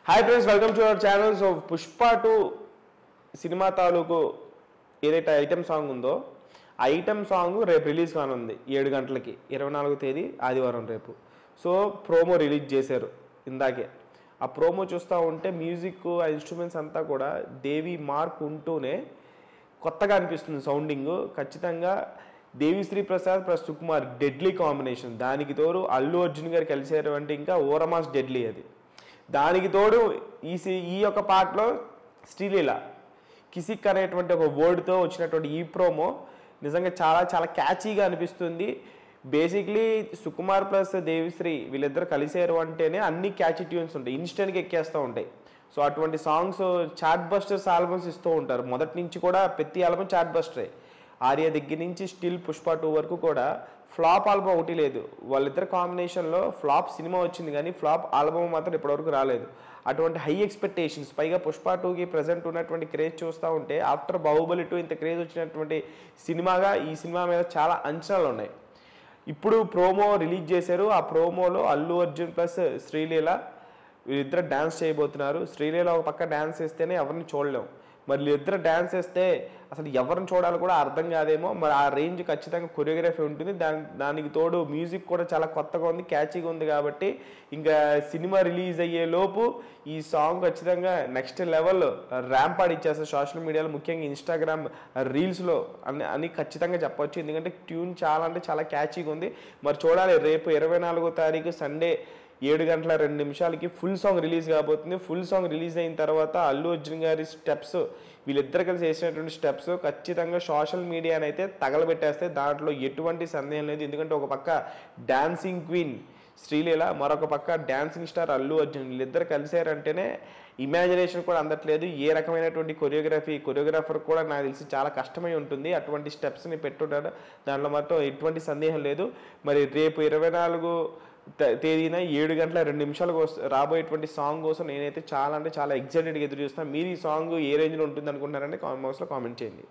Hi friends, welcome to our channel. So Pushpa 2 cinema తాలూకు ఏదైతే item song ఉందో ఆ ఐటమ్ సాంగ్ రేపు రిలీజ్ కానుంది 7 గంటలకి, 24వ తేదీ ఆదివారం రేపు. సో ప్రోమో రిలీజ్ చేశారు ఇందాకే. ఆ ప్రోమో చూస్తూ ఉంటే మ్యూజిక్, ఆ ఇన్స్ట్రుమెంట్స్ అంతా కూడా దేవి మార్క్ ఉంటూనే కొత్తగా అనిపిస్తుంది సౌండింగ్. ఖచ్చితంగా Devi Sri Prasad plus Sukumar deadly combination. దానికి తోడు అల్లు అర్జున్ గారు కలిసారు అంటే ఇంకా ఓరమాస్ డెడ్లీ అది. దానికి తోడు ఈ యొక్క పాటలో శ్రీలీల కిసిక్ అనేటువంటి ఒక వర్డ్తో వచ్చినటువంటి ఈ ప్రోమో నిజంగా చాలా చాలా క్యాచీగా అనిపిస్తుంది. బేసిక్లీ సుకుమార్ ప్లస్ దేవిశ్రీ వీళ్ళిద్దరు కలిసారు అంటేనే అన్ని క్యాచీ ట్యూన్స్ ఉంటాయి, ఇన్స్టెంట్గా ఎక్కేస్తూ ఉంటాయి. సో అటువంటి సాంగ్స్ చాట్ బస్టర్స్ ఆల్బమ్స్ ఇస్తూ ఉంటారు. మొదటి నుంచి కూడా ప్రతి ఆల్బమ్ చాట్ బస్టరే. ఆర్య దగ్గర నుంచి స్టిల్ పుష్ప 2 వరకు కూడా ఫ్లాప్ ఆల్బమ్ ఒకటి లేదు. వాళ్ళిద్దరు కాంబినేషన్లో ఫ్లాప్ సినిమా వచ్చింది కానీ ఫ్లాప్ ఆల్బమ్ మాత్రం ఇప్పటివరకు రాలేదు. అటువంటి హై ఎక్స్పెక్టేషన్స్, పైగా పుష్ప 2కి ప్రజెంట్ ఉన్నటువంటి క్రేజ్ చూస్తూ ఉంటే ఆఫ్టర్ బాహుబలి 2 ఇంత క్రేజ్ వచ్చినటువంటి సినిమాగా ఈ సినిమా మీద చాలా అంచనాలు ఉన్నాయి. ఇప్పుడు ప్రోమో రిలీజ్ చేశారు. ఆ ప్రోమోలో అల్లు అర్జున్ ప్లస్ శ్రీలీల వీళ్ళిద్దరు డ్యాన్స్ చేయబోతున్నారు. శ్రీలీల ఒక పక్క డ్యాన్స్ వేస్తేనే ఎవరిని చూడలేము, మరి వీళ్ళిద్దరు డ్యాన్స్ వేస్తే అసలు ఎవరిని చూడాలి కూడా అర్థం కాదేమో. మరి ఆ రేంజ్ ఖచ్చితంగా కొరియోగ్రఫీ ఉంటుంది. దానికి తోడు మ్యూజిక్ కూడా చాలా కొత్తగా ఉంది, క్యాచీగా ఉంది. కాబట్టి ఇంకా సినిమా రిలీజ్ అయ్యే లోపు ఈ సాంగ్ ఖచ్చితంగా నెక్స్ట్ లెవెల్ ర్యాంప్ ఆడిచ్చేస్తారు సోషల్ మీడియాలో, ముఖ్యంగా ఇన్స్టాగ్రామ్ రీల్స్లో అని ఖచ్చితంగా చెప్పొచ్చు. ఎందుకంటే ట్యూన్ చాలా అంటే చాలా క్యాచీగా ఉంది. మరి చూడాలి, రేపు 24వ తారీఖు సండే 7 గంటల 2 నిమిషాలకి ఫుల్ సాంగ్ రిలీజ్ కాబోతుంది. ఫుల్ సాంగ్ రిలీజ్ అయిన తర్వాత అల్లు అర్జున్ గారి స్టెప్స్, వీళ్ళిద్దరు కలిసి వేసినటువంటి స్టెప్స్ ఖచ్చితంగా సోషల్ మీడియాని అయితే తగలబెట్టేస్తాయి. దాంట్లో ఎటువంటి సందేహం లేదు. ఎందుకంటే ఒక పక్క డాన్సింగ్ క్వీన్ శ్రీలీల, మరొక పక్క డాన్సింగ్ స్టార్ అల్లు అర్జున్, వీళ్ళిద్దరు కలిసారంటేనే ఇమాజినేషన్ కూడా అందట్లేదు. ఏ రకమైనటువంటి కొరియోగ్రాఫర్ కూడా నాకు తెలిసి చాలా కష్టమై ఉంటుంది. అటువంటి స్టెప్స్ని పెట్టుంటాడు, దాంట్లో మాత్రం ఎటువంటి సందేహం లేదు. మరి రేపు 24వ తేదీన 7 గంటల 2 నిమిషాలకు రాబోయేటువంటి సాంగ్ కోసం నేనైతే చాలా అంటే చాలా ఎక్సైటెడ్గా ఎదురు చూస్తాను. మీరు ఈ సాంగ్ ఏ రేంజ్లో ఉంటుంది అనుకుంటున్నారంటే కామెంట్ బాక్స్లో కామెంట్ చేయండి.